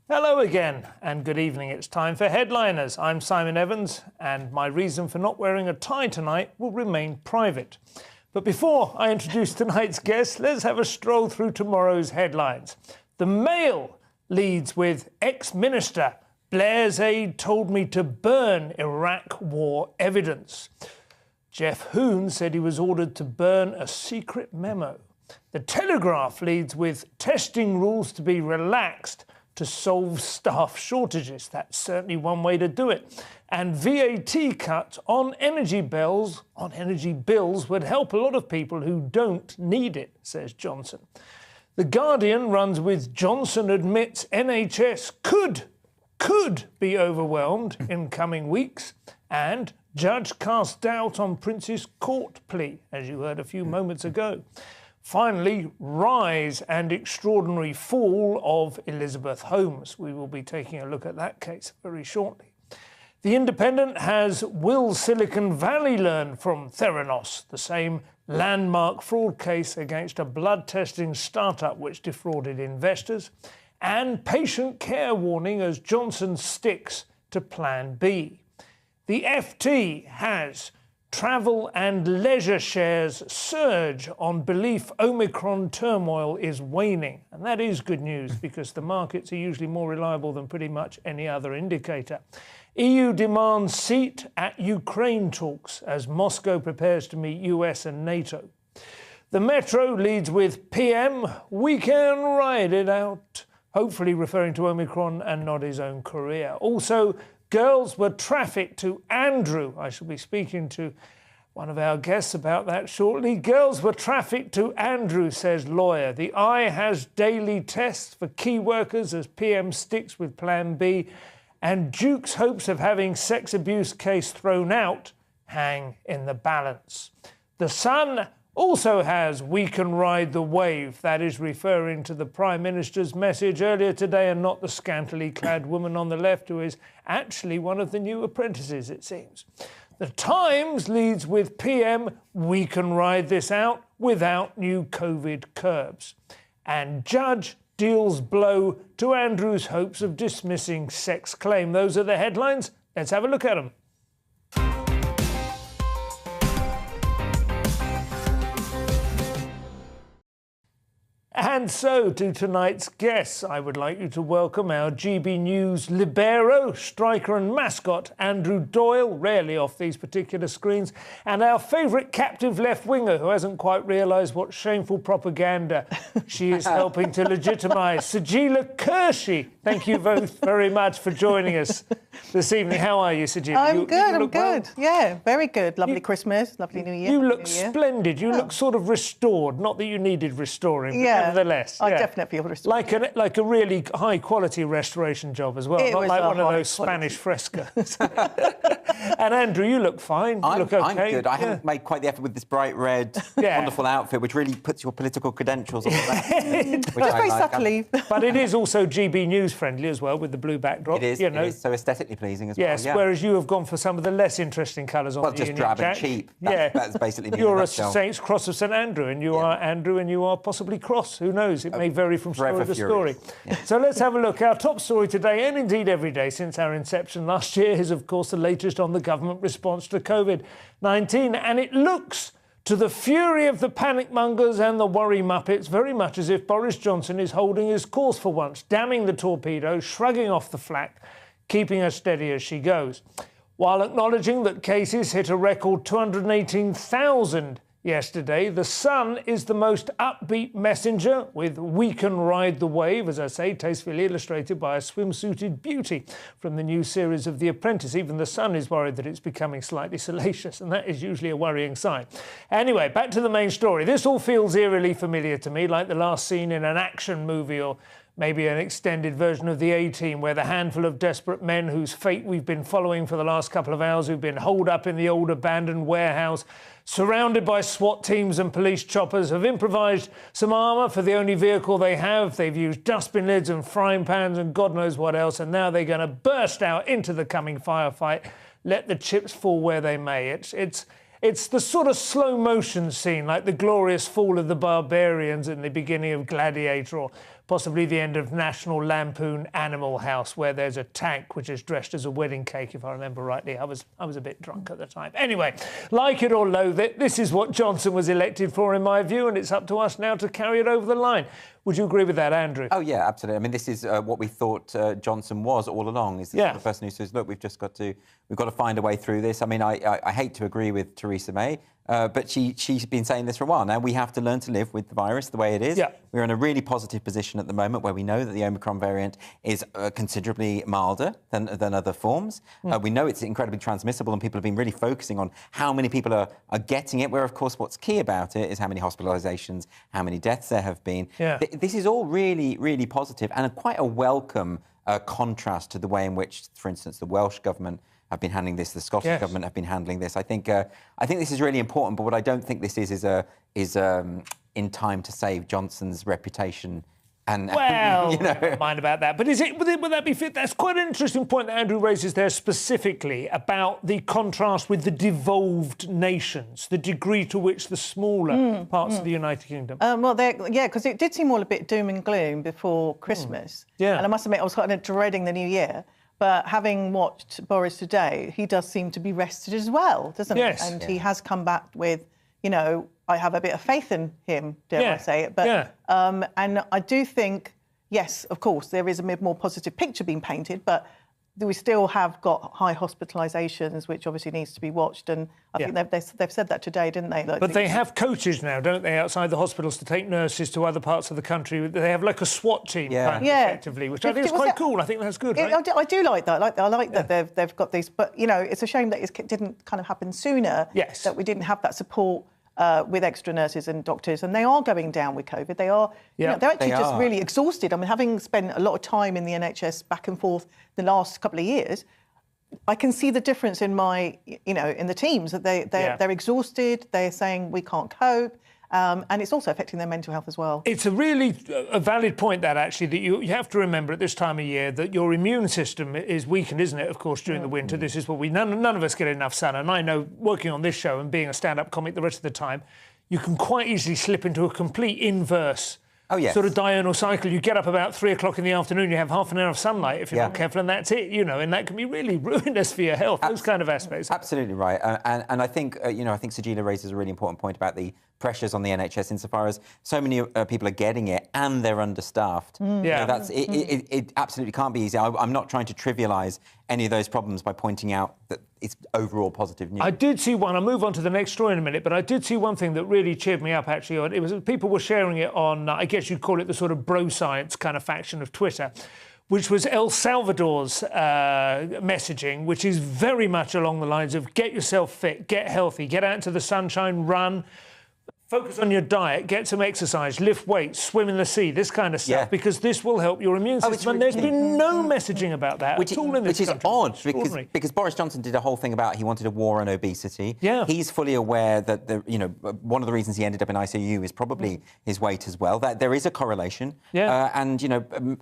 Hello again, and good evening. It's time for Headliners. I'm Simon Evans, and my reason for not wearing a tie tonight will remain private. But before I introduce tonight's guest, let's have a stroll through tomorrow's headlines. The Mail leads with ex-minister Blair's aide told me to burn Iraq war evidence. Jeff Hoon said he was ordered to burn a secret memo. The Telegraph leads with testing rules to be relaxed to solve staff shortages. That's certainly one way to do it. And VAT cuts on energy bills would help a lot of people who don't need it, says Johnson. The Guardian runs with Johnson admits NHS could be overwhelmed in coming weeks, and judge casts doubt on Prince's court plea, as you heard a few moments ago. Finally, rise and extraordinary fall of Elizabeth Holmes. We will be taking a look at that case very shortly. The Independent has will Silicon Valley learn from Theranos, the same landmark fraud case against a blood testing startup which defrauded investors, and patient care warning as Johnson sticks to Plan B. The FT has travel and leisure shares surge on belief Omicron turmoil is waning. And that is good news because the markets are usually more reliable than pretty much any other indicator. EU demands seat at Ukraine talks as Moscow prepares to meet US and NATO. The Metro leads with PM, we can ride it out, hopefully referring to Omicron and not his own career. Also, girls were trafficked to Andrew. I shall be speaking to one of our guests about that shortly. Girls were trafficked to Andrew, says lawyer. The Eye has daily tests for key workers as PM sticks with Plan B. And Duke's hopes of having sex abuse case thrown out hang in the balance. The Sun also has we can ride the wave. That is referring to the Prime Minister's message earlier today and not the scantily clad woman on the left who is actually one of the new apprentices, it seems. The Times leads with PM, we can ride this out without new COVID curbs. And Judge deals blow to Andrew's hopes of dismissing sex claim. Those are the headlines. Let's have a look at them. And so, to tonight's guests, I would like you to welcome our GBNews libero, striker and mascot, Andrew Doyle, rarely off these particular screens, and our favourite captive left-winger who hasn't quite realised what shameful propaganda she is helping to legitimise, Sajila Kershi. Thank you both very much for joining us this evening. How are you, Sajila? I'm good. Well? Yeah, very good. Lovely Christmas, lovely New Year. You look splendid. You look sort of restored. Not that you needed restoring, but nevertheless. I definitely feel restored. Like a really high-quality restoration job as well, not like one of those Spanish frescoes. And Andrew, you look fine. You look okay. I'm good. I haven't made quite the effort with this bright red, wonderful outfit, which really puts your political credentials on that. Just very subtly. But it is also GB News friendly as well, with the blue backdrop. It is. It is so aesthetically pleasing as well. Yes, whereas you have gone for some of the less interesting colours on the just Union drab Jack. and cheap. That's basically You're a Saint's Cross of St Andrew, and you are Andrew, and you are possibly Cross. Who knows? It may vary from story to story. So let's have a look. Our top story today, and indeed every day since our inception last year, is of course the latest on the government response to COVID-19, and it looks, to the fury of the panic mongers and the worry muppets, very much as if Boris Johnson is holding his course for once, damming the torpedo, shrugging off the flak, keeping her steady as she goes. While acknowledging that cases hit a record 218,000 yesterday, The Sun is the most upbeat messenger with we can ride the wave, as I say, tastefully illustrated by a swimsuited beauty from the new series of The Apprentice. Even The Sun is worried that it's becoming slightly salacious, and that is usually a worrying sign. Anyway, back to the main story. This all feels eerily familiar to me, like the last scene in an action movie or maybe an extended version of the A-Team, where the handful of desperate men whose fate we've been following for the last couple of hours, who've been holed up in the old abandoned warehouse, surrounded by SWAT teams and police choppers, have improvised some armour for the only vehicle they have. They've used dustbin lids and frying pans and God knows what else, and now they're going to burst out into the coming firefight, let the chips fall where they may. It's the sort of slow-motion scene, like the glorious fall of the barbarians in the beginning of Gladiator, or possibly the end of National Lampoon Animal House, where there's a tank which is dressed as a wedding cake, if I remember rightly. I was a bit drunk at the time. Anyway, like it or loathe it, this is what Johnson was elected for, in my view, and it's up to us now to carry it over the line. Would you agree with that, Andrew? Oh, yeah, absolutely. I mean, this is what we thought Johnson was all along, is the sort of person who says, look, we've got to find a way through this. I mean, I hate to agree with Theresa May, but she's been saying this for a while now. We have to learn to live with the virus the way it is. Yeah. We're in a really positive position at the moment where we know that the Omicron variant is considerably milder than other forms. We know it's incredibly transmissible, and people have been really focusing on how many people are getting it, where, of course, what's key about it is how many hospitalisations, how many deaths there have been. Yeah. This is all really, really positive and quite a welcome contrast to the way in which, for instance, the Welsh government have been handling this, the Scottish government have been handling this. I think this is really important, but what I don't think this is in time to save Johnson's reputation. And, well, you know, never mind about that. But would that be fit? That's quite an interesting point that Andrew raises there specifically about the contrast with the devolved nations, the degree to which the smaller parts of the United Kingdom. Well, because it did seem all a bit doom and gloom before Christmas. Yeah. And I must admit, I was kind of dreading the new year. But having watched Boris today, he does seem to be rested as well, doesn't he? And he has come back with, you know, I have a bit of faith in him, dare I say it. But and I do think, yes, of course, there is a more positive picture being painted, but we still have got high hospitalisations, which obviously needs to be watched. And I think they've said that today, didn't they? But they have coaches now, don't they, outside the hospitals to take nurses to other parts of the country. They have like a SWAT team, kind of, effectively, which I think is quite cool. I think that's good, right? I do like that. I like that they've got these. But, you know, it's a shame that it didn't kind of happen sooner. Yes. That we didn't have that support with extra nurses and doctors, and they are going down with COVID. They are, you know, they're actually just really exhausted. I mean, having spent a lot of time in the NHS back and forth the last couple of years, I can see the difference in in the teams that they're exhausted. They're saying we can't cope. And it's also affecting their mental health as well. It's a really valid point, that, actually, that you have to remember at this time of year that your immune system is weakened, isn't it, of course, during the winter. This is what none of us get enough sun. And I know, working on this show and being a stand-up comic the rest of the time, you can quite easily slip into a complete inverse sort of diurnal cycle. You get up about 3 o'clock in the afternoon, you have half an hour of sunlight if you're not careful, and that's it, you know, and that can be really ruinous for your health, those kind of aspects. Absolutely right. And I think, I think Sajila raises a really important point about the pressures on the NHS insofar as so many people are getting it and they're understaffed. You know, it absolutely can't be easy. I'm not trying to trivialise any of those problems by pointing out that it's overall positive news. I did see one. I'll move on to the next story in a minute, but I did see one thing that really cheered me up, actually. It was people were sharing it on, I guess you'd call it the sort of bro science kind of faction of Twitter, which was El Salvador's messaging, which is very much along the lines of get yourself fit, get healthy, get out into the sunshine, run, focus on your diet, get some exercise, lift weights, swim in the sea, this kind of stuff, because this will help your immune system. And there's been no messaging about that at all in this country. Which is odd, because Boris Johnson did a whole thing about he wanted a war on obesity. Yeah. He's fully aware that, one of the reasons he ended up in ICU is probably his weight as well. That there is a correlation. Yeah. And,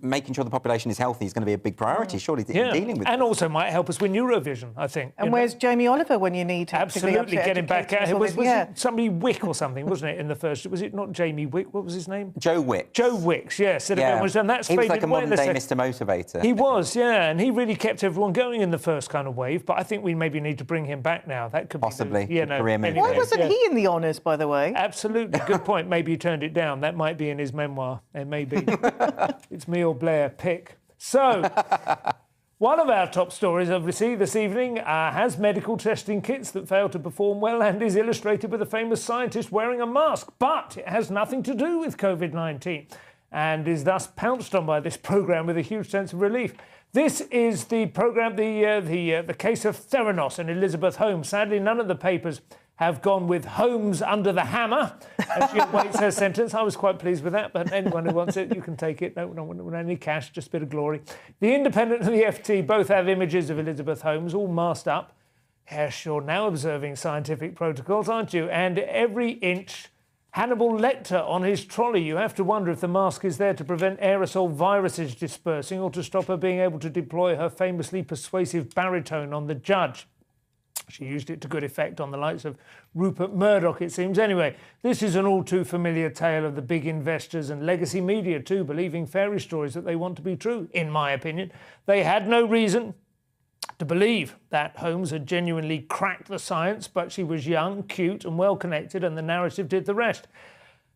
making sure the population is healthy is going to be a big priority, surely, in dealing with and this. Also might help us win Eurovision, I think. And where's Jamie Oliver when you need him? Absolutely, get him back out. Was it somebody Wick or something, wasn't it, in the first? Was it not Jamie Wick? What was his name? Joe Wicks. Joe Wicks, yes. And that's he was like a modern-day Mr. Motivator. He was, and he really kept everyone going in the first kind of wave. But I think we maybe need to bring him back now. That could possibly be career move. Why wasn't he in the honours, by the way? Absolutely, good point. Maybe he turned it down. That might be in his memoir. It may be. It's me or Blair. Pick. So. One of our top stories, obviously, this evening has medical testing kits that fail to perform well and is illustrated with a famous scientist wearing a mask. But it has nothing to do with COVID-19 and is thus pounced on by this programme with a huge sense of relief. This is the programme, the case of Theranos and Elizabeth Holmes. Sadly, none of the papers have gone with Holmes under the hammer as she awaits her sentence. I was quite pleased with that, but anyone who wants it, you can take it. No, want any cash, just a bit of glory. The Independent and the FT both have images of Elizabeth Holmes, all masked up. Yes, you're now observing scientific protocols, aren't you? And every inch Hannibal Lecter on his trolley. You have to wonder if the mask is there to prevent aerosol viruses dispersing or to stop her being able to deploy her famously persuasive baritone on the judge. She used it to good effect on the likes of Rupert Murdoch, it seems. Anyway, this is an all too familiar tale of the big investors and legacy media too, believing fairy stories that they want to be true, in my opinion. They had no reason to believe that Holmes had genuinely cracked the science, but she was young, cute and well-connected, and the narrative did the rest.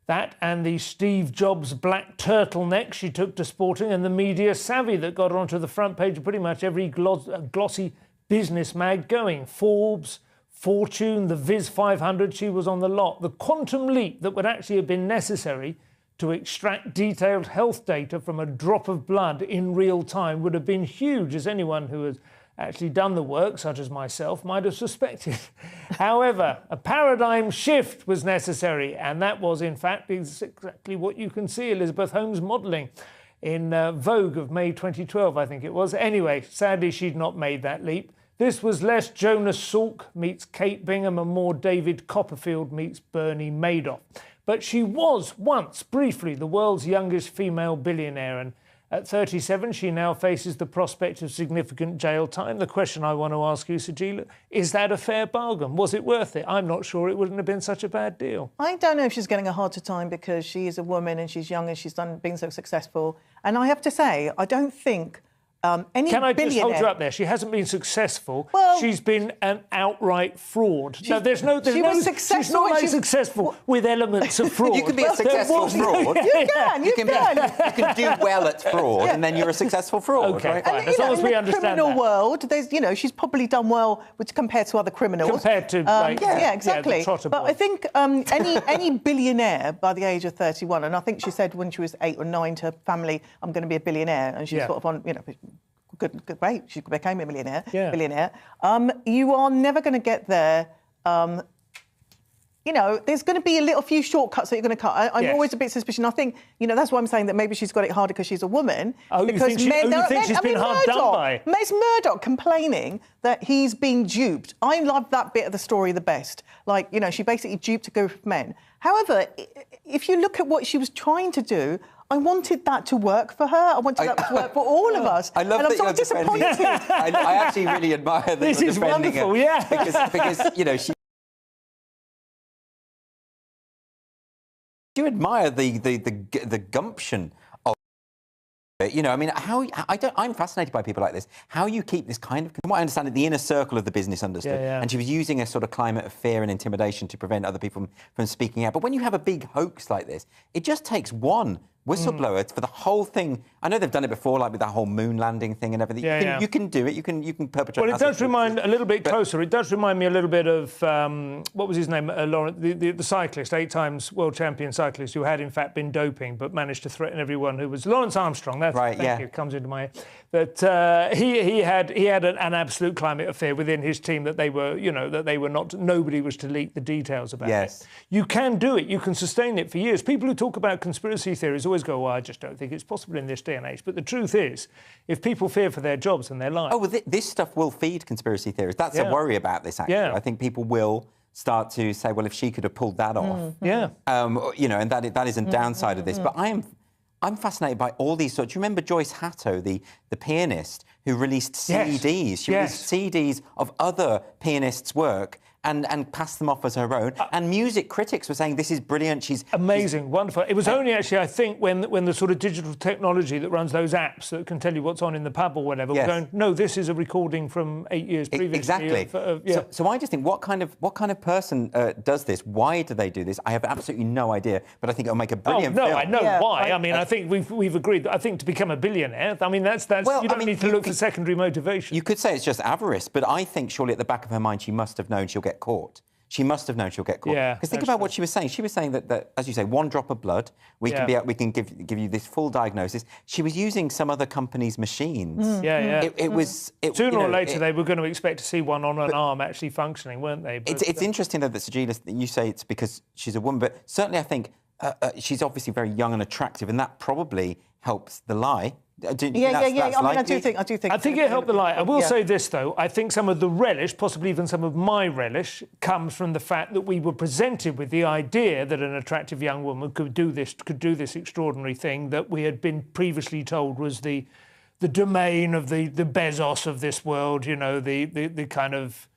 That and the Steve Jobs black turtleneck she took to sporting, and the media savvy that got onto the front page of pretty much every glossy business mag going. Forbes, Fortune, the Viz 500, she was on the lot. The quantum leap that would actually have been necessary to extract detailed health data from a drop of blood in real time would have been huge, as anyone who has actually done the work, such as myself, might have suspected. However, a paradigm shift was necessary, and that was, in fact, exactly what you can see Elizabeth Holmes modelling in Vogue of May 2012, I think it was. Anyway, sadly, she'd not made that leap. This was less Jonas Salk meets Kate Bingham and more David Copperfield meets Bernie Madoff. But she was once, briefly, the world's youngest female billionaire, and at 37, she now faces the prospect of significant jail time. The question I want to ask you, Sajeela, is that a fair bargain? Was it worth it? I'm not sure it wouldn't have been such a bad deal. I don't know if she's getting a harder time because she is a woman and she's young and she's been so successful. And I have to say, I don't think any Can I billionaire... just hold you up there? She hasn't been successful. Well, she's been an outright fraud. No, there's no... She's not successful with elements of fraud. You can be a successful fraud. You can do well at fraud, and then you're a successful fraud. Okay, right? fine. As long as we understand that. In the criminal world, there's, she's probably done well compared to other criminals. Compared to, exactly. But I think any billionaire by the age of 31, and I think she said when she was 8 or 9 to her family, I'm going to be a billionaire, and she's sort of on, good, great. She became a billionaire. You are never going to get there. There's going to be a few shortcuts that you're going to cut. I'm always a bit suspicious. I think, that's why I'm saying that maybe she's got it harder because she's a woman. Oh, because you think she's been hard done by? It's Murdoch complaining that he's been duped. I love that bit of the story the best. She basically duped a group of men. However, if you look at what she was trying to do, I wanted that to work for her. I wanted that to work for all of us. I love and that I'm so disappointed. I actually really admire that this you're is defending wonderful, her. Because she... You admire the gumption of I'm fascinated by people like this. How you keep this kind of, from what I understand, the inner circle of the business understood. And she was using a sort of climate of fear and intimidation to prevent other people from speaking out. But when you have a big hoax like this, it just takes one whistleblower for the whole thing. I know they've done it before, like with that whole moon landing thing and everything. You can do it. You can perpetrate. Well, it does remind a little bit closer. It does remind me a little bit of what was his name, the cyclist, 8 times world champion cyclist, who had in fact been doping but managed to threaten everyone. Who was Lawrence Armstrong? That's right. Thank you. It comes into my head. But he had an absolute climate of fear within his team that they were, nobody was to leak the details about it. You can do it. You can sustain it for years. People who talk about conspiracy theories always go, well, I just don't think it's possible in this day and age. But the truth is, if people fear for their jobs and their lives... Oh, well, this stuff will feed conspiracy theories. That's a worry about this, actually. I think people will start to say, well, if she could have pulled that off... and that is a downside of this. But I'm fascinated by all these sorts... Do you remember Joyce Hatto, the pianist, who released CDs? She released CDs of other pianists' work and passed them off as her own. And music critics were saying, this is brilliant, she's... Amazing, wonderful. It was only actually, I think, when the sort of digital technology that runs those apps that can tell you what's on in the pub or whatever, we're going, no, this is a recording from 8 years previously. Exactly. So I just think, what kind of person does this? Why do they do this? I have absolutely no idea, but I think it'll make a brilliant film. I know why. I think we've agreed. I think to become a billionaire, that's you don't need to look for secondary motivation. You could say it's just avarice, but I think surely at the back of her mind she must have known she'll get caught. She must have known she'll get caught. Because think about what she was saying. She was saying that, as you say, 1 drop of blood, we can give you this full diagnosis. She was using some other company's machines. It was... Sooner or later, they were going to expect to see one on an arm actually functioning, weren't they? But, it's interesting, though, that Sajeela, you say it's because she's a woman, but certainly I think she's obviously very young and attractive, and that probably helps the lie. I do think. I think it helped the lie. I will say this, though. I think some of the relish, possibly even some of my relish, comes from the fact that we were presented with the idea that an attractive young woman could do this extraordinary thing that we had been previously told was the domain of the Bezos of this world. The kind of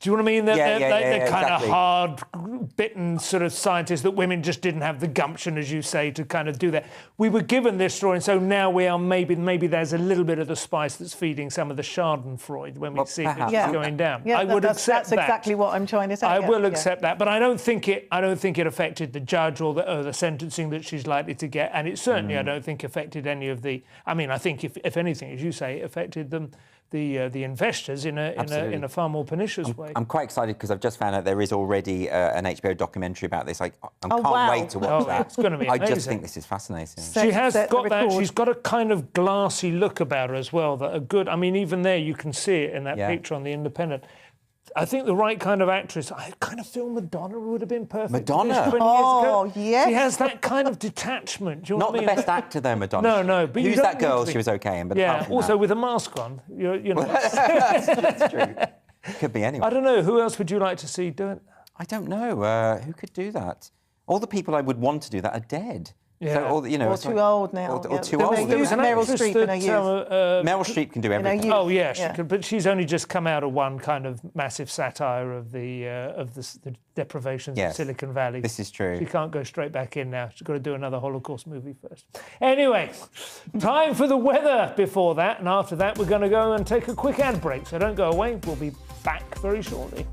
Do you know what I mean? They're kind exactly. of hard-bitten sort of scientists that women just didn't have the gumption, as you say, to kind of do that. We were given this story, and so now we are maybe there's a little bit of the spice that's feeding some of the Schadenfreude when we see it going down. Yeah, I would accept that. That's exactly what I'm trying to say. I will accept that, but I don't think it affected the judge or the sentencing that she's likely to get, and it certainly I don't think affected any of the. I mean, I think if anything, as you say, it affected them. The investors in a far more pernicious way. I'm quite excited because I've just found out there is already an HBO documentary about this. I can't wait to watch that. It's going to be amazing. I just think this is fascinating. She has got that. She's got a kind of glassy look about her as well that are good. I mean, even there you can see it in that picture on The Independent. I think the right kind of actress. I kind of feel Madonna would have been perfect. Madonna? Oh, yes. She has that kind of detachment. Do you know Not what I mean? the best actor, though, Madonna. No. But who's that girl? She was okay in. But also with a mask on. You know. That's true. Could be anyone. I don't know. Who else would you like to see do it? I don't know. Who could do that? All the people I would want to do that are dead. Yeah. So, or too old now. Or too old. There was Meryl Streep in her youth. Meryl Streep can do everything. Oh yeah, she could, but she's only just come out of one kind of massive satire of the deprivations of Silicon Valley. This is true. She can't go straight back in now. She's got to do another Holocaust movie first. Anyway, time for the weather before that, and after that we're going to go and take a quick ad break. So don't go away. We'll be back very shortly.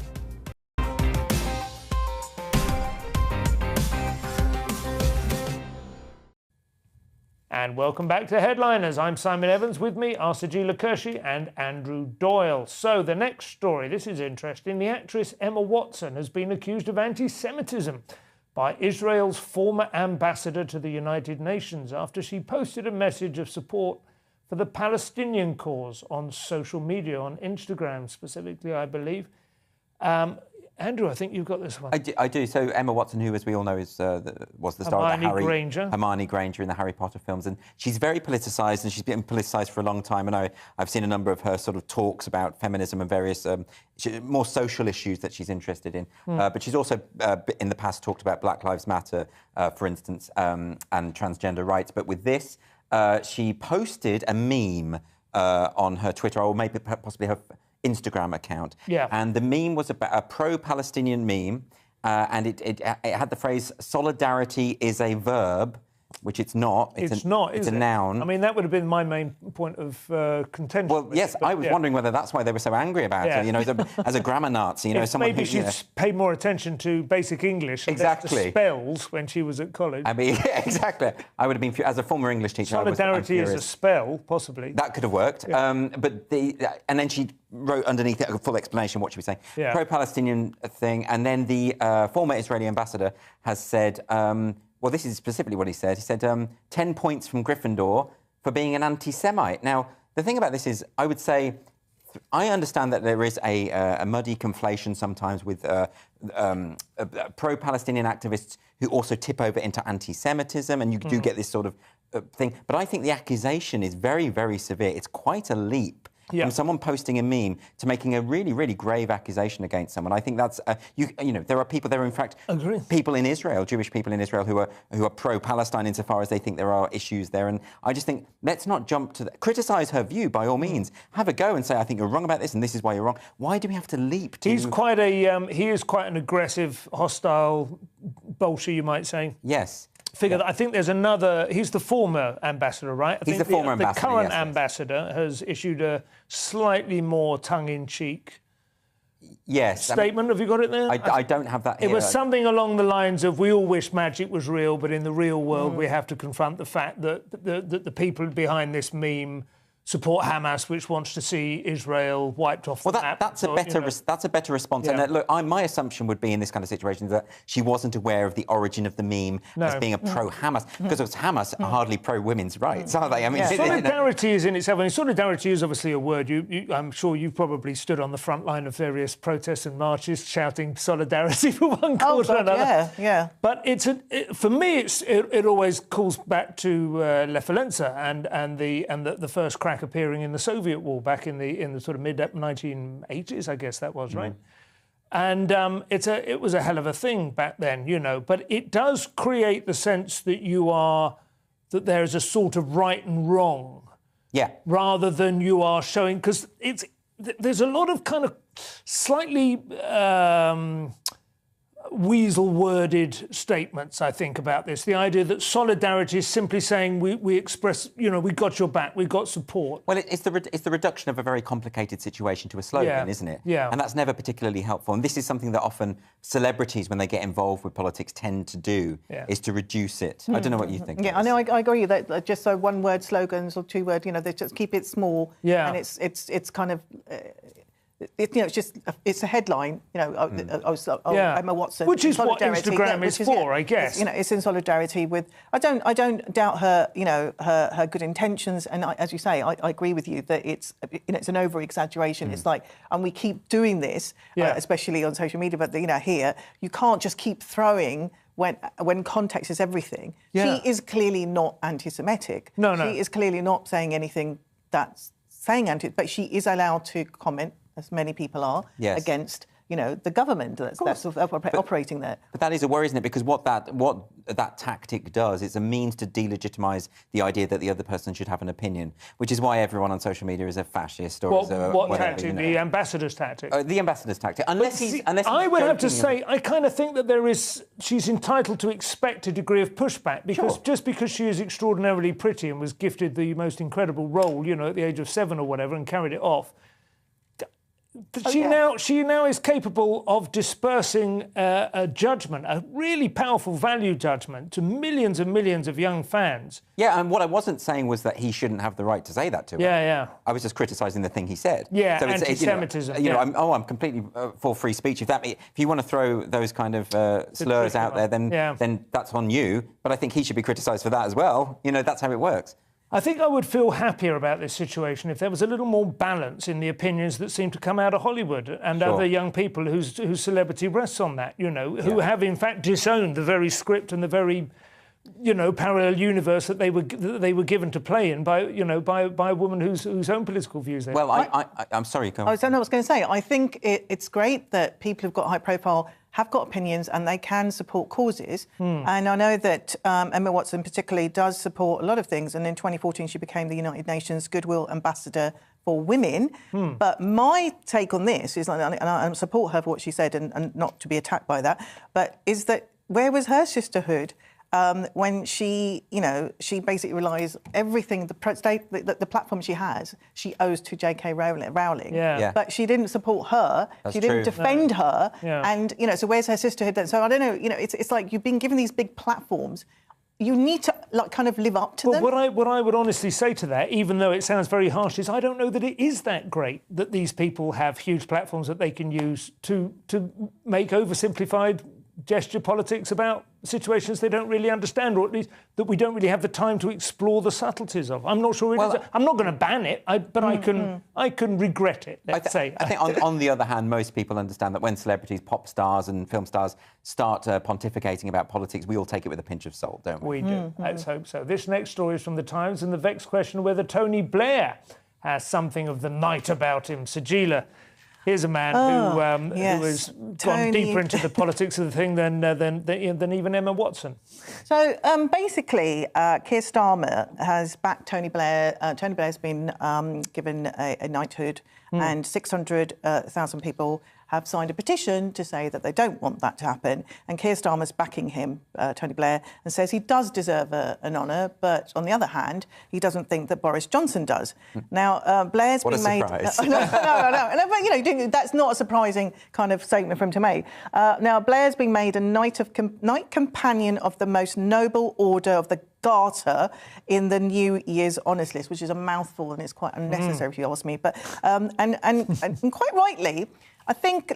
And welcome back to Headliners. I'm Simon Evans. With me are Sajila Kershi and Andrew Doyle. So the next story, this is interesting. The actress Emma Watson has been accused of anti-Semitism by Israel's former ambassador to the United Nations after she posted a message of support for the Palestinian cause on social media, on Instagram specifically, I believe. Andrew, I think you've got this one. I do. So Emma Watson, who, as we all know, was the star of Hermione Granger in the Harry Potter films, and she's very politicised, and she's been politicised for a long time. And I've seen a number of her sort of talks about feminism and various more social issues that she's interested in. But she's also in the past talked about Black Lives Matter, for instance, and transgender rights. But with this, she posted a meme on her Twitter, or maybe possibly her Instagram account. Yeah. And the meme was about a pro-Palestinian meme, and it had the phrase "solidarity is a verb," which it's not. It's a noun. I mean, that would have been my main point of contention. Well, yes, I was wondering whether that's why they were so angry about it. You know, as a grammar Nazi, you know, someone maybe who, she'd paid more attention to basic English and less to spells when she was at college. I mean, exactly. I would have been, as a former English teacher. Solidarity is a spell, possibly. That could have worked. Yeah. And then she wrote underneath it a full explanation of what she was saying. Yeah. Pro-Palestinian thing, and then the former Israeli ambassador has said. Well, this is specifically what he said. He said 10 points from Gryffindor for being an anti-Semite. Now, the thing about this is, I would say, I understand that there is a muddy conflation sometimes with pro-Palestinian activists who also tip over into anti-Semitism, and you do get this sort of thing. But I think the accusation is very, very severe. It's quite a leap. From someone posting a meme to making a really, really grave accusation against someone. I think that's you know, there are people there, in fact, people in Israel, Jewish people in Israel, who are pro-Palestine insofar as they think there are issues there. And I just think let's not jump to criticise her view by all means. Have a go and say, I think you're wrong about this, and this is why you're wrong. Why do we have to leap to? He's quite he is quite an aggressive, hostile Bolshevik, you might say. Yes. Figure. I think there's another. He's the former ambassador, right? He's the former ambassador. The current ambassador has issued a slightly more tongue-in-cheek statement. Have you got it there? I don't have that here. It was something along the lines of, we all wish magic was real, but in the real world we have to confront the fact that the people behind this meme support Hamas, which wants to see Israel wiped off the map. That's a better response. Yeah. And look, my assumption would be in this kind of situation that she wasn't aware of the origin of the meme as being a pro-Hamas, because Hamas are hardly pro-women's rights, are they? I mean, solidarity is in itself. I mean, solidarity is obviously a word. I'm sure you've probably stood on the front line of various protests and marches, shouting solidarity for one cause or another. Yeah. But for me, it always calls back to La Valenza and the first crack appearing in the Soviet war back in the sort of mid-1980s, I guess that was, right? And it was a hell of a thing back then, you know. But it does create the sense that there is a sort of right and wrong, rather than you are showing, because there's a lot of kind of slightly weasel-worded statements, I think, about this. The idea that solidarity is simply saying we express, we got your back, we got support. Well, it's the reduction of a very complicated situation to a slogan, isn't it? Yeah. And that's never particularly helpful. And this is something that often celebrities, when they get involved with politics, tend to do, is to reduce it. I don't know what you think. Yeah, I know. I agree that just so one-word slogans or two-word, they just keep it small. Yeah. And it's kind of. It's a headline, Emma Watson. Which is what Instagram is for, I guess. It's in solidarity with. I don't doubt her, her good intentions, and as you say, I agree with you that it's an over-exaggeration. It's like, and we keep doing this, especially on social media. But here you can't just keep throwing. When context is everything. Yeah. She is clearly not anti-Semitic. No. She is clearly not saying anything that's saying but she is allowed to comment, as many people are, against the government that's operating there. But that is a worry, isn't it? Because what that tactic does, it's a means to delegitimise the idea that the other person should have an opinion, which is why everyone on social media is a fascist or what tactic? The ambassador's tactic. The ambassador's tactic. Unless I would have to say, I kind of think that she's entitled to expect a degree of pushback because just because she is extraordinarily pretty and was gifted the most incredible role, at the age of 7 or whatever, and carried it off. She now is capable of dispersing a judgment, a really powerful value judgment to millions and millions of young fans. Yeah, and what I wasn't saying was that he shouldn't have the right to say that to her. Yeah. I was just criticising the thing he said. Yeah, so anti-Semitism. I'm completely for free speech. If you want to throw those kind of slurs out there, then that's on you. But I think he should be criticised for that as well. That's how it works. I think I would feel happier about this situation if there was a little more balance in the opinions that seem to come out of Hollywood and other young people whose celebrity rests on that, who have in fact disowned the very script and the very, parallel universe that they were given to play in by a woman whose own political views they have. Well, I'm sorry, go on. I was going to say, I think it's great that people who've got high profile have got opinions and they can support causes. And I know that Emma Watson particularly does support a lot of things. And in 2014, she became the United Nations Goodwill Ambassador for Women. But my take on this is, and I support her for what she said and not to be attacked by that, but is that where was her sisterhood when she basically relies everything, the platform she has, she owes to J.K. Rowling. Yeah. But she didn't support her. She didn't defend her. Yeah. And, so where's her sisterhood then? So I don't know, it's like you've been given these big platforms. You need to kind of live up to them. What I would honestly say to that, even though it sounds very harsh, is I don't know that it is that great that these people have huge platforms that they can use to make oversimplified gesture politics about situations they don't really understand, or at least that we don't really have the time to explore the subtleties of. I'm not sure I'm not going to ban it, but I can regret it, let's say. I think on the other hand, most people understand that when celebrities, pop stars and film stars start pontificating about politics, we all take it with a pinch of salt, don't we? We do. Let's hope so. This next story is from The Times and the vexed question whether Tony Blair has something of the night about him. Sajila, here's a man who has gone deeper into the politics of the thing than even Emma Watson. So basically, Keir Starmer has backed Tony Blair. Tony Blair's been given a knighthood, and 600,000 people have signed a petition to say that they don't want that to happen. And Keir Starmer's backing him, Tony Blair, and says he does deserve an honour, but on the other hand, he doesn't think that Boris Johnson does. Now, Blair's been made... surprise. No, but, that's not a surprising kind of statement for him to make. Now, Blair's been made a Knight Companion of the Most Noble Order of the Garter in the New Year's Honours List, which is a mouthful and it's quite unnecessary if you ask me. But and quite rightly, I think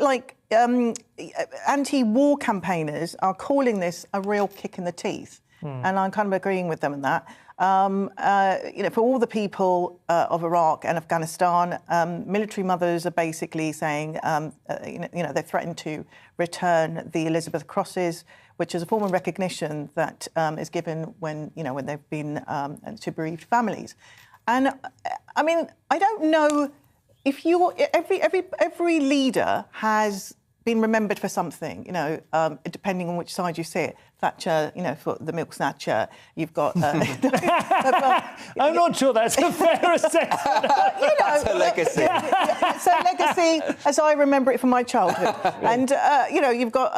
anti-war campaigners are calling this a real kick in the teeth, and I'm kind of agreeing with them in that. For all the people of Iraq and Afghanistan, military mothers are basically saying, they threatened to return the Elizabeth Crosses, which is a form of recognition that is given when they've been to bereaved families. And I mean, I don't know if every leader has been remembered for something, depending on which side you see it. Thatcher, you know, for the milk snatcher. You've got... I'm not sure that's a fair assessment. That's a legacy. It's a legacy as I remember it from my childhood. And, you know, you've got,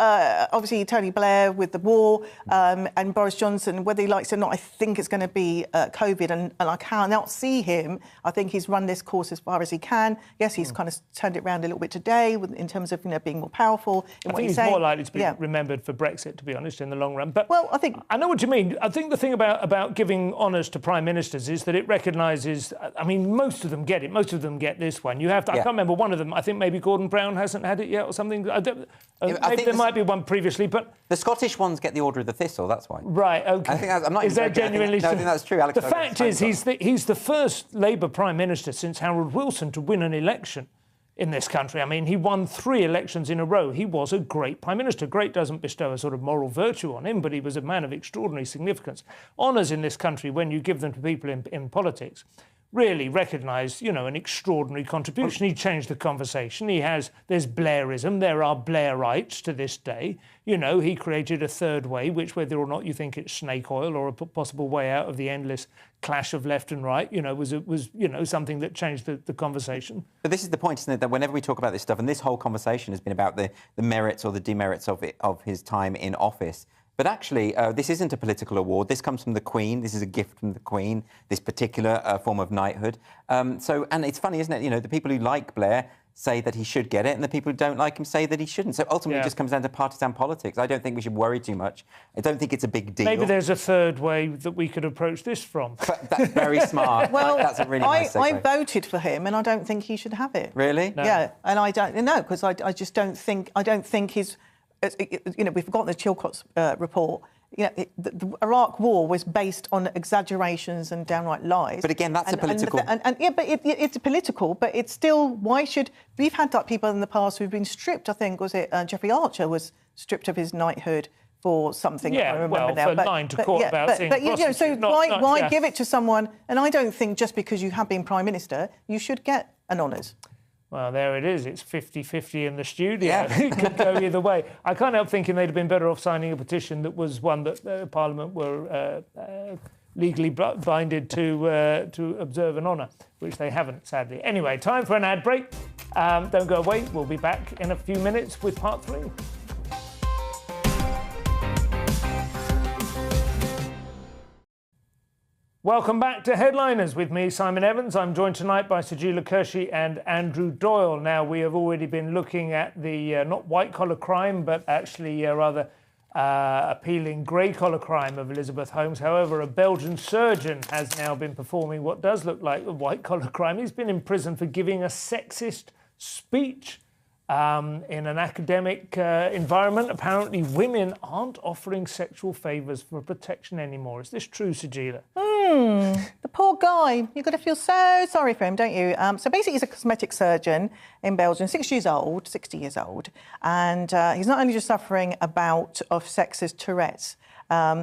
obviously, Tony Blair with the war and Boris Johnson, whether he likes it or not, I think it's going to be COVID. And I cannot see him. I think he's run this course as far as he can. Yes, he's kind of turned it around a little bit today in terms of, you know, being more powerful in what he's saying. More likely to be remembered for Brexit, to be honest, in the long run. But well, I know what you mean. I think the thing about giving honours to prime ministers is that it recognises. I mean, most of them get it. Most of them get this one. You have to. I can't remember one of them. I think maybe Gordon Brown hasn't had it yet, or something. I think there might be one previously, but the Scottish ones get the Order of the Thistle. That's why. Right. Okay. I think I'm not. Is that genuinely true? I think that's true. Alex, the fact is, he's the first Labour prime minister since Harold Wilson to win an election in this country. I mean, he won 3 elections in a row. He was a great prime minister. Great doesn't bestow a sort of moral virtue on him, but he was a man of extraordinary significance. Honours in this country, when you give them to people in politics, really recognise, you know, an extraordinary contribution. He changed the conversation. There's Blairism. There are Blairites to this day. You know, he created a third way, which, whether or not you think it's snake oil or a possible way out of the endless clash of left and right, you know, was something that changed the conversation. But this is the point, isn't it, that whenever we talk about this stuff, and this whole conversation has been about the merits or the demerits of his time in office. But actually, this isn't a political award. This comes from the Queen. This is a gift from the Queen, this particular form of knighthood. And it's funny, isn't it? You know, the people who like Blair say that he should get it, and the people who don't like him say that he shouldn't. So ultimately, it just comes down to partisan politics. I don't think we should worry too much. I don't think it's a big deal. Maybe there's a third way that we could approach this from. But that's very smart. Well, that's a really nice segue. I voted for him, and I don't think he should have it. Really? No. Yeah, and I don't know, because I just don't think... I don't think his... You know, we've forgotten the Chilcott's report. You know, the Iraq War was based on exaggerations and downright lies. But again, that's a political... It's political, but it's still... Why should... We've had people in the past who've been stripped, I think, was it Jeffrey Archer was stripped of his knighthood for something. Yeah, I remember now. for lying to court about seeing prostitutes. So why give it to someone? And I don't think just because you have been Prime Minister, you should get an honours. Well, there it is. It's 50-50 in the studio. Yeah. It could go either way. I can't help thinking they'd have been better off signing a petition that was one that Parliament were legally binded to observe and honour, which they haven't, sadly. Anyway, time for an ad break. Don't go away. We'll be back in a few minutes with part 3. Welcome back to Headliners with me, Simon Evans. I'm joined tonight by Sajila Kershi and Andrew Doyle. Now, we have already been looking at the not white-collar crime, but actually rather appealing grey-collar crime of Elizabeth Holmes. However, a Belgian surgeon has now been performing what does look like a white-collar crime. He's been in prison for giving a sexist speech in an academic environment. Apparently, women aren't offering sexual favours for protection anymore. Is this true, Sajila? The poor guy. You've got to feel so sorry for him, don't you? So basically, he's a cosmetic surgeon in Belgium, 60 years old, and he's not only just suffering a bout of sexist Tourette's,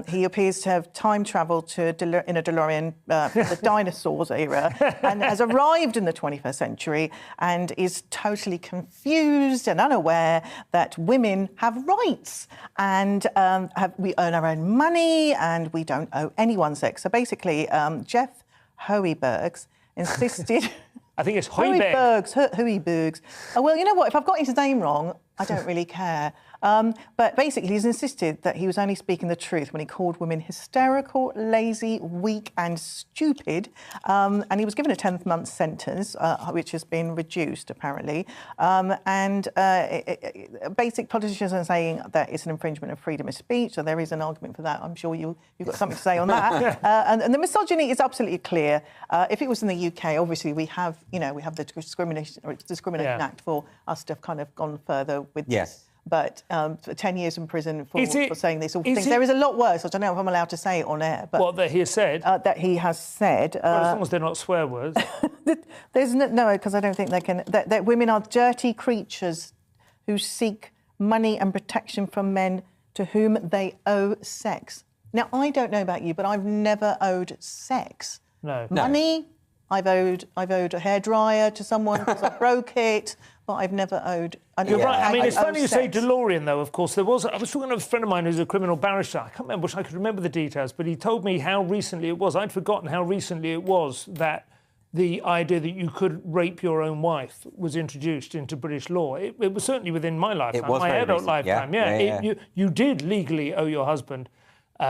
he appears to have time travelled in a DeLorean the dinosaurs era and has arrived in the 21st century and is totally confused and unaware that women have rights and we earn our own money and we don't owe anyone sex. So basically, Jeff Hoeybergs insisted... I think it's Hoeybergs. Oh, well, you know what? If I've got his name wrong, I don't really care. But basically, he's insisted that he was only speaking the truth when he called women hysterical, lazy, weak and stupid. And he was given a 10-month sentence, which has been reduced, apparently. Basic politicians are saying that it's an infringement of freedom of speech, so there is an argument for that. I'm sure you've got something to say on that. And the misogyny is absolutely clear. If it was in the UK, obviously, we have the Discrimination Act for us to have kind of gone further with this. But 10 years in prison for saying these awful things. There is a lot worse. I don't know if I'm allowed to say it on air. But what that he has said? That he has said. Well, as long as they're not swear words. There's no, because I don't think they can. That women are dirty creatures who seek money and protection from men to whom they owe sex. Now, I don't know about you, but I've never owed sex. No. Money. I've owed a hairdryer to someone because I broke it. but I've never owed... You're right. I mean, it's funny you say DeLorean, though, of course. I was talking to a friend of mine who's a criminal barrister. I can't remember, wish I could remember the details, but he told me how recently it was. I'd forgotten how recently it was that the idea that you could rape your own wife was introduced into British law. It was certainly within my lifetime, my adult lifetime. You did legally owe your husband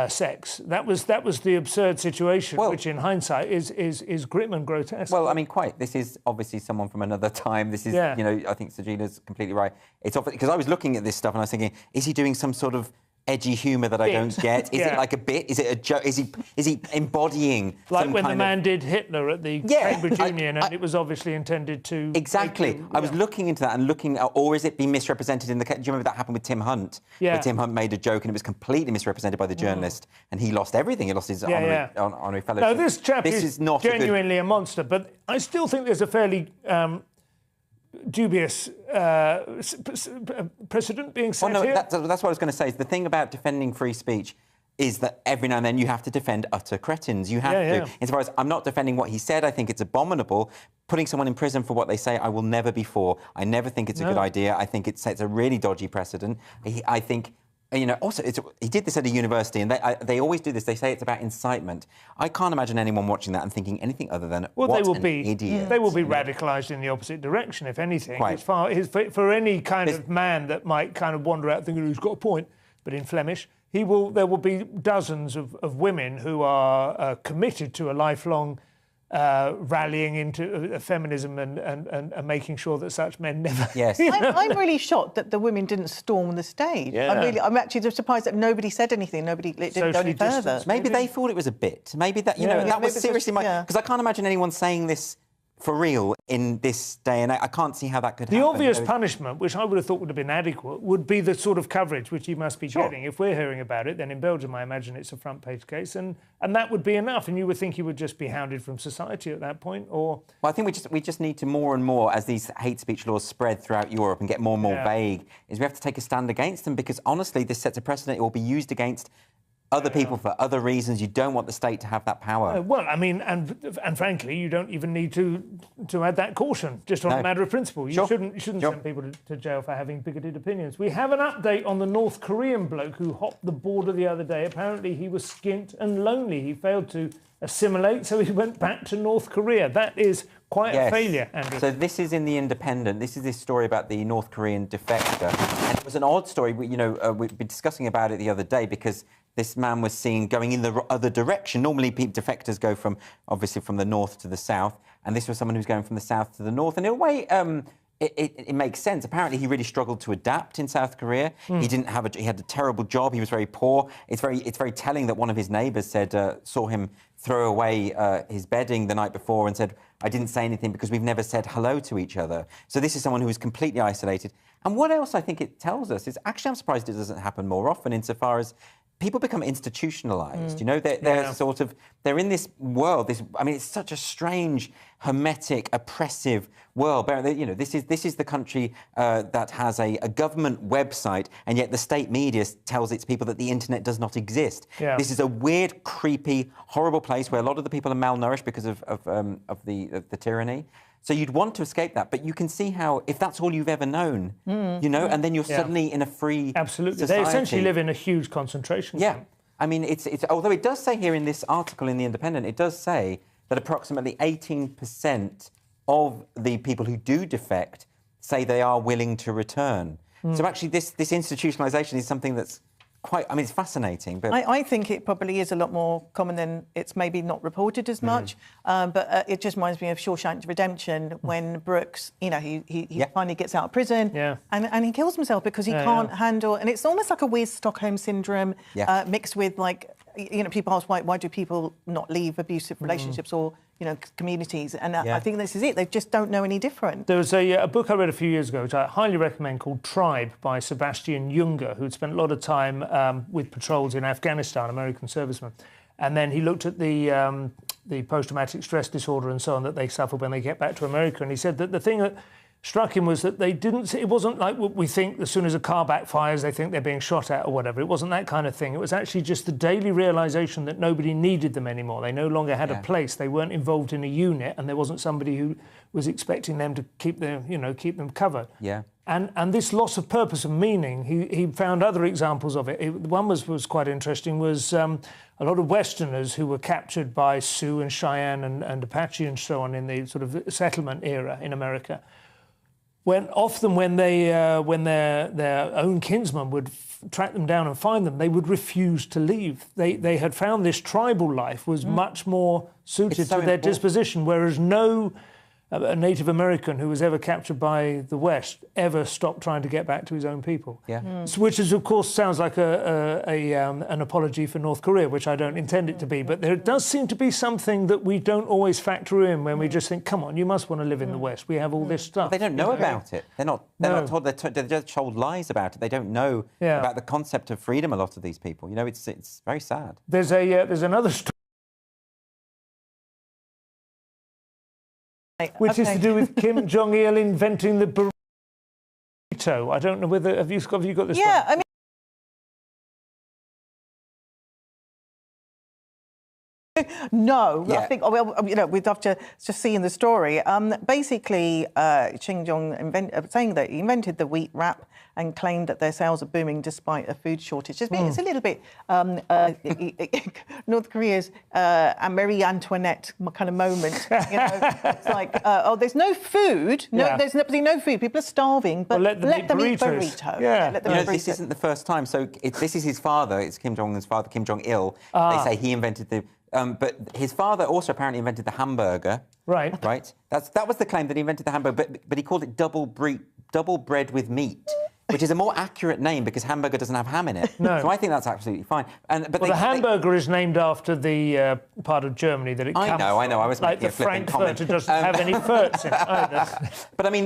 sex. That was the absurd situation, which in hindsight is grim and grotesque. Well, I mean, quite. This is obviously someone from another time. This is, you know, I think Sajina's completely right. It's because I was looking at this stuff and I was thinking, is he doing some sort of edgy humour that I don't get? Is it like a bit? Is it a joke? Is he embodying like when the man did Hitler at the Cambridge Union, and it was obviously intended to exactly. I was looking into that and looking at, or is it being misrepresented in the? Do you remember that happened with Tim Hunt? Where Tim Hunt made a joke and it was completely misrepresented by the journalist, and he lost everything. He lost his honorary fellowship. No, this chap is not genuinely a monster, but I still think there's a fairly dubious precedent being set here. That's what I was going to say. Is the thing about defending free speech is that every now and then you have to defend utter cretins. You have to. Insofar as I'm not defending what he said, I think it's abominable. Putting someone in prison for what they say, I will never be for. I never think it's a good idea. I think it sets a really dodgy precedent. I think... You know, also, he did this at a university, and they always do this. They say it's about incitement. I can't imagine anyone watching that and thinking anything other than, what an idiot. They will be radicalised in the opposite direction, if anything. Quite. For any kind of man that might kind of wander out thinking he's got a point, but in Flemish, there will be dozens of women who are committed to a lifelong rallying into feminism and making sure that such men never... Yes. I'm really shocked that the women didn't storm the stage. I'm actually surprised that nobody said anything, nobody didn't go any further. Maybe they thought it was a bit. Maybe that, you know, that was seriously my... Because I can't imagine anyone saying this for real in this day and age. I can't see how that could happen. The obvious punishment, which I would have thought would have been adequate, would be the sort of coverage which you must be getting. If we're hearing about it, then in Belgium, I imagine it's a front-page case, and that would be enough. And you would think you would just be hounded from society at that point, or... Well, I think we just need to more and more, as these hate speech laws spread throughout Europe and get more and more vague, is we have to take a stand against them, because honestly, this sets a precedent. It will be used against other people for other reasons. You don't want the state to have that power. Well, I mean, and frankly, you don't even need to add that caution, just on a matter of principle. You shouldn't send people to jail for having bigoted opinions. We have an update on the North Korean bloke who hopped the border the other day. Apparently, he was skint and lonely. He failed to assimilate, so he went back to North Korea. That is quite a failure, Andrew. So this is in The Independent. This is this story about the North Korean defector. And it was an odd story. We've been discussing about it the other day, because this man was seen going in the other direction. Normally, defectors go obviously from the north to the south, and this was someone who's going from the south to the north. And in a way, it makes sense. Apparently, he really struggled to adapt in South Korea. He had a terrible job. He was very poor. It's very telling that one of his neighbours saw him throw away his bedding the night before and said, "I didn't say anything because we've never said hello to each other." So this is someone who was completely isolated. And what else I think it tells us is, actually, I'm surprised it doesn't happen more often, insofar as people become institutionalised. You know, they're in this world. It's such a strange, hermetic, oppressive world. You know, this is the country that has a government website, and yet the state media tells its people that the internet does not exist. This is a weird, creepy, horrible place where a lot of the people are malnourished because of the tyranny. So you'd want to escape that, but you can see how, if that's all you've ever known, you know, and then you're suddenly in a free society. They essentially live in a huge concentration camp. I mean, although it does say here in this article in The Independent, it does say that approximately 18% of the people who do defect say they are willing to return. So actually, this institutionalisation is something that's quite... I mean, it's fascinating, but... I think it probably is a lot more common than it's maybe not reported as much, but it just reminds me of Shawshank Redemption, when Brooks, you know, he finally gets out of prison and he kills himself because he can't handle... And it's almost like a weird Stockholm syndrome mixed with, like, you know, people ask why do people not leave abusive relationships or, you know, communities? And I think this is it. They just don't know any different. There was a book I read a few years ago, which I highly recommend, called Tribe, by Sebastian Junger, who'd spent a lot of time with patrols in Afghanistan, American servicemen. And then he looked at the post-traumatic stress disorder and so on that they suffer when they get back to America. And he said that the thing that struck him was that they didn't. It wasn't like what we think. As soon as a car backfires, they think they're being shot at or whatever. It wasn't that kind of thing. It was actually just the daily realization that nobody needed them anymore. They no longer had a place. They weren't involved in a unit, and there wasn't somebody who was expecting them to keep them covered. Yeah. And this loss of purpose and meaning, he found other examples of it. One was quite interesting, was a lot of Westerners who were captured by Sioux and Cheyenne and Apache and so on in the sort of settlement era in America. When their own kinsmen would track them down and find them, they would refuse to leave. They had found this tribal life was much more suited to their disposition, whereas no Native American who was ever captured by the West ever stopped trying to get back to his own people. Yeah. Which is, of course, sounds like an apology for North Korea, which I don't intend it to be. But there does seem to be something that we don't always factor in when we just think, come on, you must want to live in the West. We have all this stuff. Well, they don't know about it. They're not told. They're just told lies about it. They don't know about the concept of freedom. A lot of these people, you know, it's very sad. There's another story, which is to do with Kim Jong-il inventing the burrito. I don't know whether have you got this? Yeah, one? I mean. No, I think, well, you know, we'd have to just see in the story. Basically, Kim Jong saying that he invented the wheat wrap and claimed that their sales are booming despite a food shortage. It's a little bit North Korea's Marie Antoinette kind of moment. You know, it's like, oh, there's no food. No, there's absolutely no food. People are starving, but let them eat burrito. Yeah, let them this isn't the first time. So this is his father. It's Kim Jong-un's father, Kim Jong-il. They say he invented the. But his father also apparently invented the hamburger. Right. Right. That was the claim, that he invented the hamburger, but he called it double bread with meat, which is a more accurate name because hamburger doesn't have ham in it. No. So I think that's absolutely fine. But the hamburger is named after the part of Germany that it comes from. I know. I was like making a flippant comment. Frankfurter doesn't have any furts in it either. But I mean,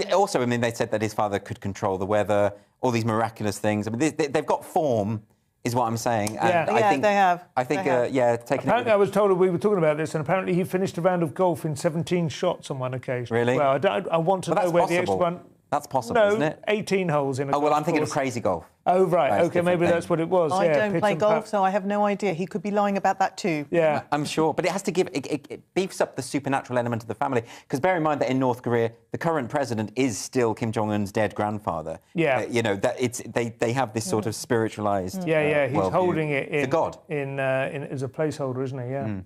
they said that his father could control the weather, all these miraculous things. I mean, they've got form, is what I'm saying. And I think, they have. I think, apparently, I was told we were talking about this, and apparently he finished a round of golf in 17 shots on one occasion. Really? Well, I want to know where the extra one. That's possible, isn't it? 18 holes in a golf well, I'm thinking course. Of crazy golf. Oh, right. OK, maybe that's what it was. I don't play golf, so I have no idea. He could be lying about that too. Yeah. I'm sure. But it has to give... It beefs up the supernatural element of the family. Because bear in mind that in North Korea, the current president is still Kim Jong-un's dead grandfather. Yeah. You know, that they have this sort of spiritualised he's holding it in... The God. As a placeholder, isn't he? Yeah.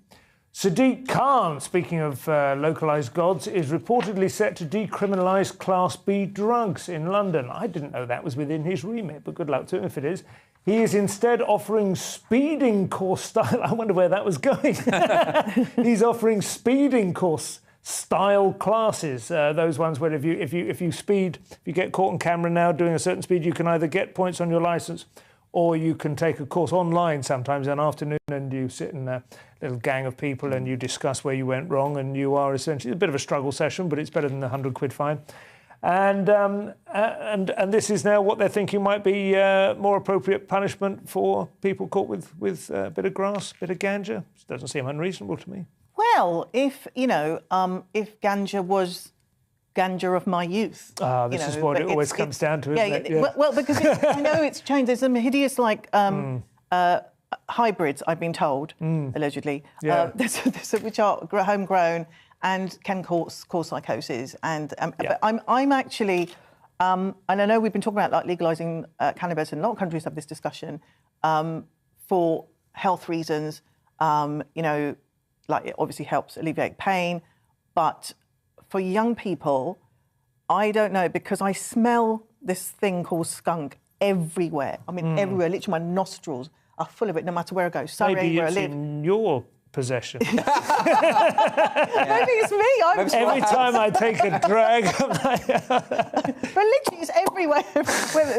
Sadiq Khan, speaking of localised gods, is reportedly set to decriminalise Class B drugs in London. I didn't know that was within his remit, but good luck to him if it is. He is instead offering speeding course style... I wonder where that was going. He's offering speeding course style classes, those ones where if you get caught on camera now doing a certain speed, you can either get points on your licence or you can take a course online sometimes in the afternoon and you sit in a little gang of people and you discuss where you went wrong, and you are essentially a bit of a struggle session, but it's better than the £100 fine. And this is now what they're thinking might be more appropriate punishment for people caught with a bit of grass, a bit of ganja. It doesn't seem unreasonable to me. Well, if ganja was ganja of my youth. This is what it always comes down to, isn't it? Yeah. Well, because I know it's changed. There's some hideous, hybrids, I've been told, allegedly, which are homegrown and can cause psychosis. And but I'm actually, and I know we've been talking about legalising cannabis, and a lot of countries have this discussion for health reasons. It obviously helps alleviate pain, but for young people, I don't know, because I smell this thing called skunk everywhere. I mean, everywhere. Literally, my nostrils are full of it, no matter where I go. Maybe it's in your possession. Maybe it's me. Every time I take a drag, I'm like... But literally, it's everywhere.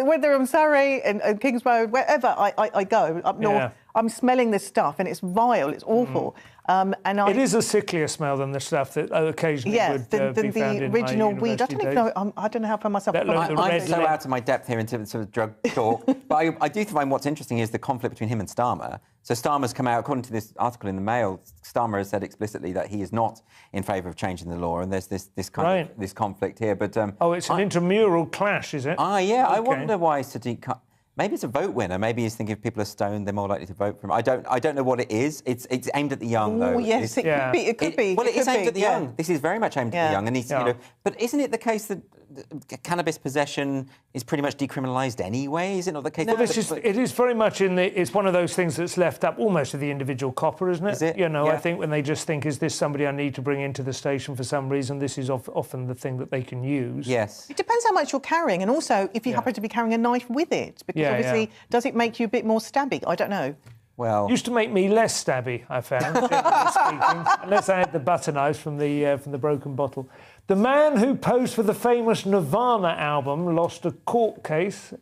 Whether I'm Surrey and Kings Road, wherever I go up north, I'm smelling this stuff and it's vile, it's awful. It is a sicklier smell than the stuff that occasionally would be found in original my weed. I don't even know. I don't know how far myself. I'm so out of my depth here into sort of drug talk, but I do find what's interesting is the conflict between him and Starmer. So Starmer's come out, according to this article in the Mail, Starmer has said explicitly that he is not in favour of changing the law, and there's this kind of this conflict here. But it's an intramural clash, is it? Yeah. Okay. I wonder why Sadiq. Maybe it's a vote winner. Maybe he's thinking if people are stoned, they're more likely to vote for him. I don't know what it is. It's aimed at the young, though. Oh yes, it could be. Well, it is aimed at the young. This is very much aimed at the young, and he's But isn't it the case that cannabis possession is pretty much decriminalised anyway? Is it not the case? Well, it is very much it's one of those things that's left up almost to the individual copper, isn't it? Is it? I think when they just think, is this somebody I need to bring into the station for some reason? This is often the thing that they can use. Yes. It depends how much you're carrying, and also if you happen to be carrying a knife with it, because obviously, does it make you a bit more stabby? I don't know. Well, used to make me less stabby, I found, generally speaking, unless I had the butter knives from the broken bottle. The man who posed for the famous Nirvana album lost a court case.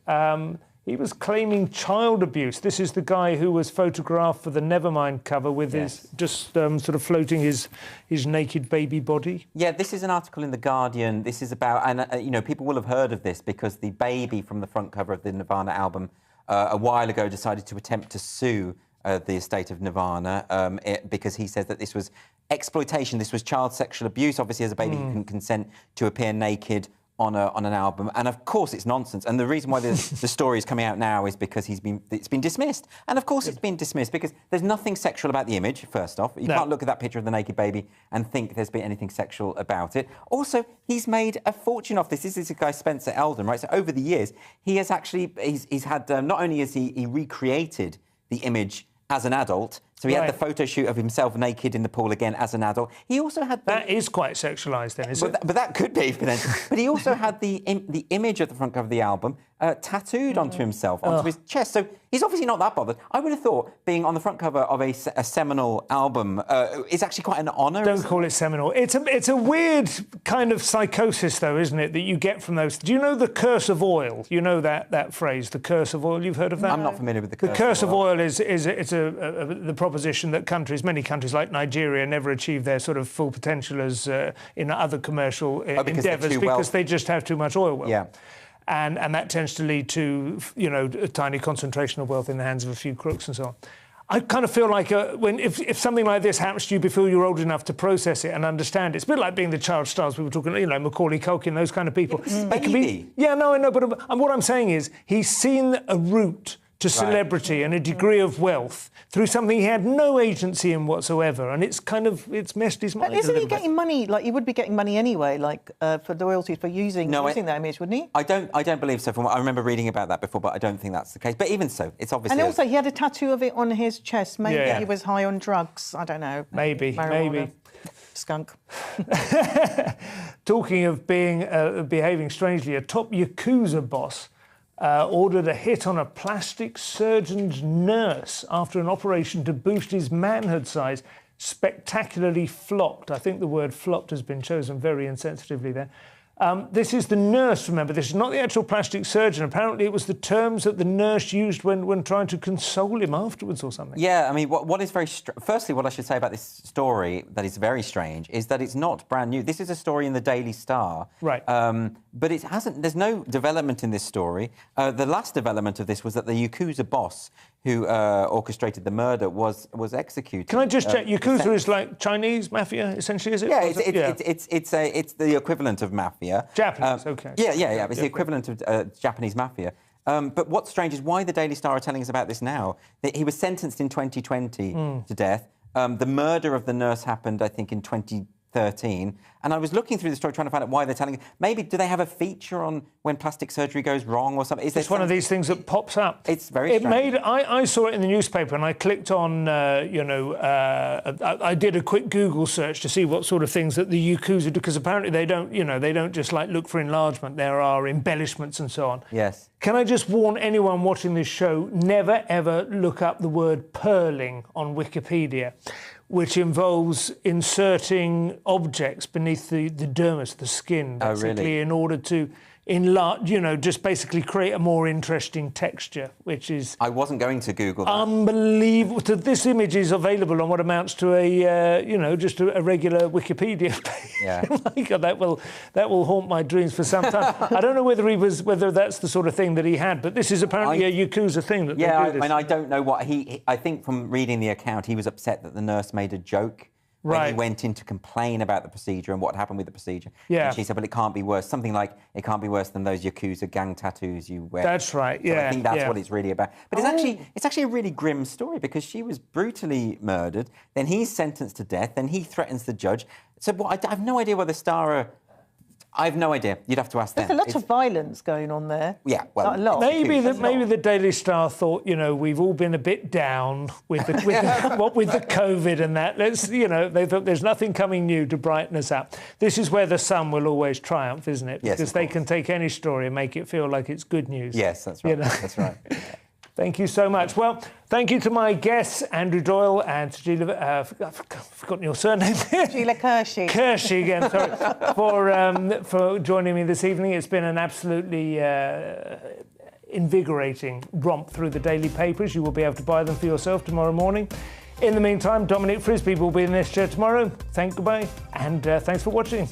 He was claiming child abuse. This is the guy who was photographed for the Nevermind cover with his just sort of floating his naked baby body. Yeah, this is an article in The Guardian. This is about, and people will have heard of this because the baby from the front cover of the Nirvana album a while ago decided to attempt to sue the estate of Nirvana because he says that this was exploitation, this was child sexual abuse. Obviously, as a baby, you can consent to appear naked on an album, and of course it's nonsense. And the reason why the story is coming out now is because it's been dismissed. And of course it's been dismissed because there's nothing sexual about the image. First off, you can't look at that picture of the naked baby and think there's been anything sexual about it. Also, he's made a fortune off this. This is a guy, Spencer Eldon, right? So over the years, he has actually he's had not only has he recreated the image as an adult. So he had the photo shoot of himself naked in the pool again as an adult. He also had... That is quite sexualised then, isn't it? But that could be. But he also had the image at the front cover of the album tattooed onto himself, onto his chest. So he's obviously not that bothered. I would have thought being on the front cover of a seminal album is actually quite an honour. Don't call it seminal. It's a weird kind of psychosis, though, isn't it, that you get from those... Do you know the curse of oil? You know that phrase, the curse of oil? You've heard of that? I'm not familiar with the curse of oil. The curse of oil is the proposition that many countries like Nigeria never achieve their sort of full potential as in other commercial endeavours because they just have too much oil wealth. Yeah. And that tends to lead to, a tiny concentration of wealth in the hands of a few crooks and so on. I kind of feel like if something like this happens to you before you're old enough to process it and understand it, it's a bit like being the child stars we were talking, Macaulay Culkin, those kind of people. It can be. Yeah, no, I know, but what I'm saying is he's seen a route to celebrity and a degree of wealth through something he had no agency in whatsoever, and it's messed his mind. But isn't he getting money? Like, he would be getting money anyway, like for the royalties for using that image, wouldn't he? I don't believe so. I remember reading about that before, but I don't think that's the case. But even so, it's obviously. And also, he had a tattoo of it on his chest. Maybe he was high on drugs. I don't know. Maybe. Skunk. Talking of behaving strangely, a top Yakuza boss ordered a hit on a plastic surgeon's nurse after an operation to boost his manhood size spectacularly flopped. I think the word flopped has been chosen very insensitively there. This is the nurse, remember. This is not the actual plastic surgeon. Apparently it was the terms that the nurse used when trying to console him afterwards or something. Yeah, I mean, what is very... Firstly, what I should say about this story that is very strange is that it's not brand new. This is a story in the Daily Star. Right. But it hasn't... There's no development in this story. The last development of this was that the Yakuza boss who orchestrated the murder was executed. Can I just check? Yakuza is like Chinese mafia, essentially, is it? Yeah, it's the equivalent of mafia. Japanese, OK. Yeah. It's the equivalent of Japanese mafia. But what's strange is why the Daily Star are telling us about this now. That he was sentenced in 2020 to death. The murder of the nurse happened, I think, in 2013. And I was looking through the story trying to find out why they're telling it. Maybe do they have a feature on when plastic surgery goes wrong or something? It's one of these things that pops up. It's very strange. I saw it in the newspaper and I clicked on, I did a quick Google search to see what sort of things that the Yakuza do, because apparently they don't just like look for enlargement. There are embellishments and so on. Yes. Can I just warn anyone watching this show, never ever look up the word purling on Wikipedia, which involves inserting objects beneath the dermis, the skin, basically, in order to just basically create a more interesting texture, which is... I wasn't going to Google that. Unbelievable. This image is available on what amounts to just a regular Wikipedia page. Yeah. My God, that will haunt my dreams for some time. I don't know whether that's the sort of thing that he had, but this is apparently a Yakuza thing that they do this. I don't know what I think from reading the account, he was upset that the nurse made a joke. When he went in to complain about the procedure and what happened with the procedure. Yeah. And she said, well, it can't be worse. Something like, it can't be worse than those Yakuza gang tattoos you wear. That's right, yeah. So I think that's what it's really about. But it's actually a really grim story because she was brutally murdered, then he's sentenced to death, then he threatens the judge. So I have no idea whether Starr... I have no idea. You'd have to ask them. There's a lot of violence going on there. Yeah, well, a lot. Maybe the Daily Star thought, we've all been a bit down with the COVID and that. They thought there's nothing coming new to brighten us up. This is where the Sun will always triumph, isn't it? Yes, because they can take any story and make it feel like it's good news. Yes, that's right. That's right. Thank you so much. Well, thank you to my guests, Andrew Doyle and Sheila... I've forgotten your surname. Sheila Kershey. Kershey again, sorry, for joining me this evening. It's been an absolutely invigorating romp through the daily papers. You will be able to buy them for yourself tomorrow morning. In the meantime, Dominic Frisby will be in this chair tomorrow. Goodbye, and thanks for watching.